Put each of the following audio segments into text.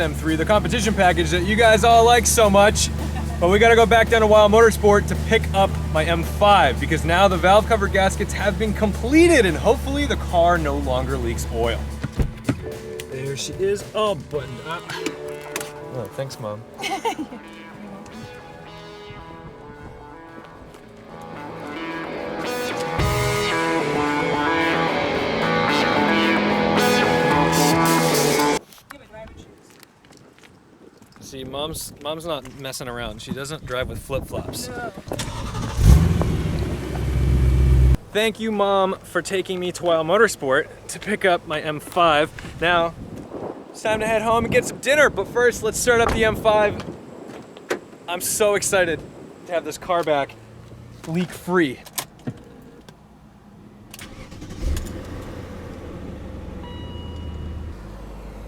M3, the competition package that you guys all like so much. But we gotta go back down to Wild Motorsport to pick up my M5 because now the valve cover gaskets have been completed and hopefully the car no longer leaks oil. There she is, all buttoned up. Oh, thanks, Mom. See, mom's not messing around. She doesn't drive with flip-flops. No. Thank you, Mom, for taking me to Wild Motorsport to pick up my M5. Now, it's time to head home and get some dinner, but first, let's start up the M5. I'm so excited to have this car back leak-free.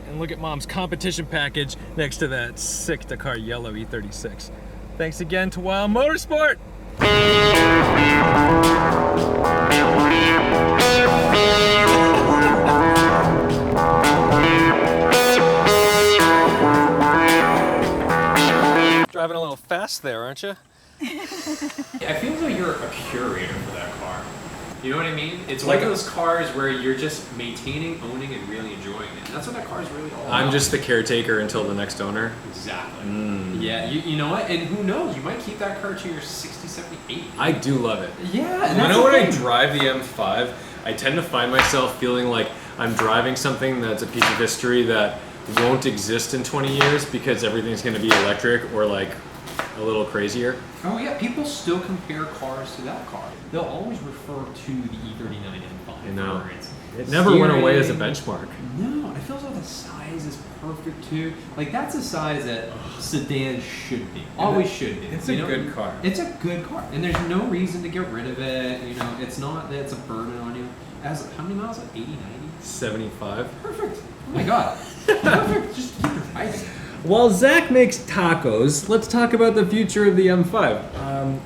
And look at Mom's competition package next to that sick Dakar yellow E36. Thanks again to Wild Motorsport! Driving a little fast there, aren't you? I feel as though you're a curator for that car. You know what I mean? It's one of those cars where you're just maintaining, owning, and really enjoying it. And that's what that car is really all about. I'm just the caretaker until the next owner. Exactly. Yeah, you know what? And who knows? You might keep that car to your 60, 70, 80. I do love it. Yeah. And when I drive the M5, I tend to find myself feeling like I'm driving something that's a piece of history that won't exist in 20 years because everything's going to be electric or like a little crazier. Oh yeah, people still compare cars to that car. They'll always refer to the E39 M5. I know. It never went away as a benchmark. No, I feel as though the size is perfect too. Like that's a size that sedans should be. Always should be. It's a good car. It's a good car. And there's no reason to get rid of it. You know, it's not that it's a burden on you. As how many miles? Like 80, 90? 75. Perfect. Oh my god. Perfect. Just keep driving. While Zach makes tacos, let's talk about the future of the M5.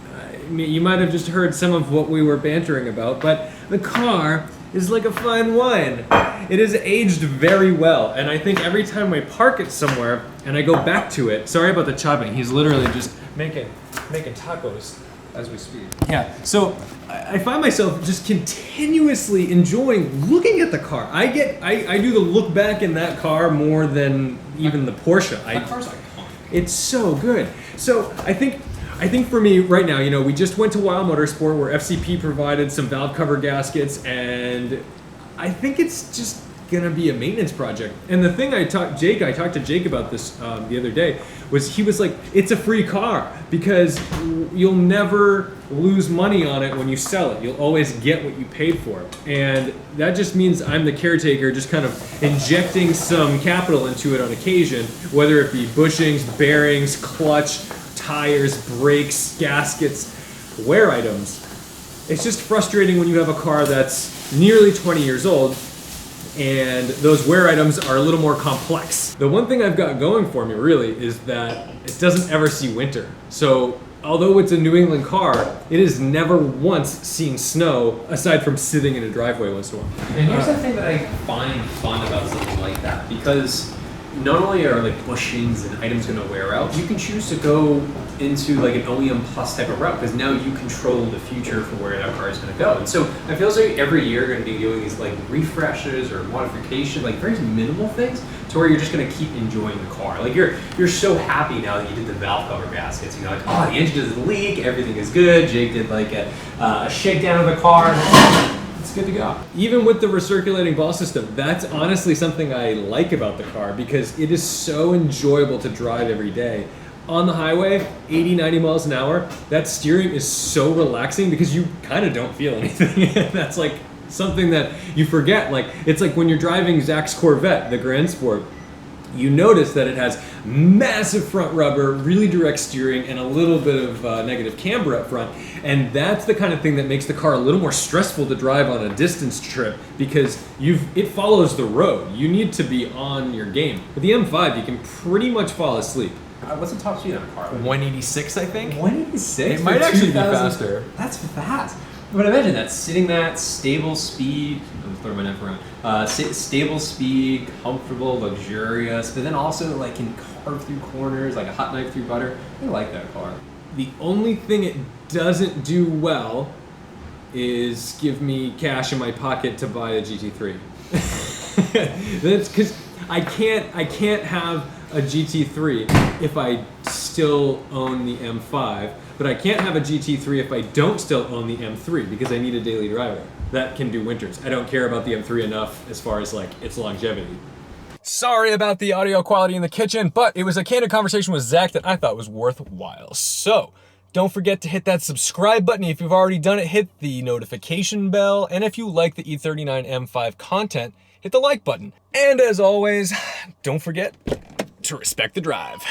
You might have just heard some of what we were bantering about, but the car is like a fine wine. It has aged very well, and I think every time I park it somewhere and I go back to it, sorry about the chopping, he's literally just making tacos as we speak. Yeah, so I find myself just continuously enjoying looking at the car. I do the look back in that car more than even the Porsche. That car's iconic. It's so good. So I think for me right now, you know, we just went to Wild Motorsport where FCP provided some valve cover gaskets, and I think it's just gonna be a maintenance project. And the thing I talked to Jake about this the other day was he was like, it's a free car because you'll never lose money on it when you sell it. You'll always get what you paid for. And that just means I'm the caretaker, just kind of injecting some capital into it on occasion, whether it be bushings, bearings, clutch, tires, brakes, gaskets, wear items. It's just frustrating when you have a car that's nearly 20 years old and those wear items are a little more complex. The one thing I've got going for me really is that it doesn't ever see winter. So although it's a New England car, it has never once seen snow aside from sitting in a driveway once in a while. And here's the thing that I find fun about something like that, because not only are like bushings and items going to wear out, you can choose to go into like an OEM plus type of route because now you control the future for where that car is going to go. And so I feel as though every year you're going to be doing these like refreshes or modifications, like very minimal things, to where you're just going to keep enjoying the car. Like you're so happy now that you did the valve cover gaskets. You know, like, oh, the engine doesn't leak, everything is good. Jake did like a shakedown of the car. It's good to go. Even with the recirculating ball system, that's honestly something I like about the car because it is so enjoyable to drive every day. On the highway, 80, 90 miles an hour, that steering is so relaxing because you kind of don't feel anything. That's like something that you forget. Like it's like when you're driving Zach's Corvette, the Grand Sport, you notice that it has massive front rubber, really direct steering, and a little bit of negative camber up front. And that's the kind of thing that makes the car a little more stressful to drive on a distance trip because it follows the road. You need to be on your game. With the M5, you can pretty much fall asleep. What's the top speed on a car? 186, I think. 186? It might actually be faster. That's fast. But imagine that, sitting that, stable speed, I'm throwing my knife around, stable speed, comfortable, luxurious, but then also like can carve through corners, like a hot knife through butter. I like that car. The only thing it doesn't do well is give me cash in my pocket to buy a GT3. That's because I can't have a GT3 if I still own the M5, but I can't have a GT3 if I don't still own the M3 because I need a daily driver that can do winters. I don't care about the M3 enough as far as like its longevity. Sorry about the audio quality in the kitchen, but it was a candid conversation with Zach that I thought was worthwhile. So don't forget to hit that subscribe button. If you've already done it, hit the notification bell. And if you like the E39 M5 content, hit the like button. And as always, don't forget to respect the drive.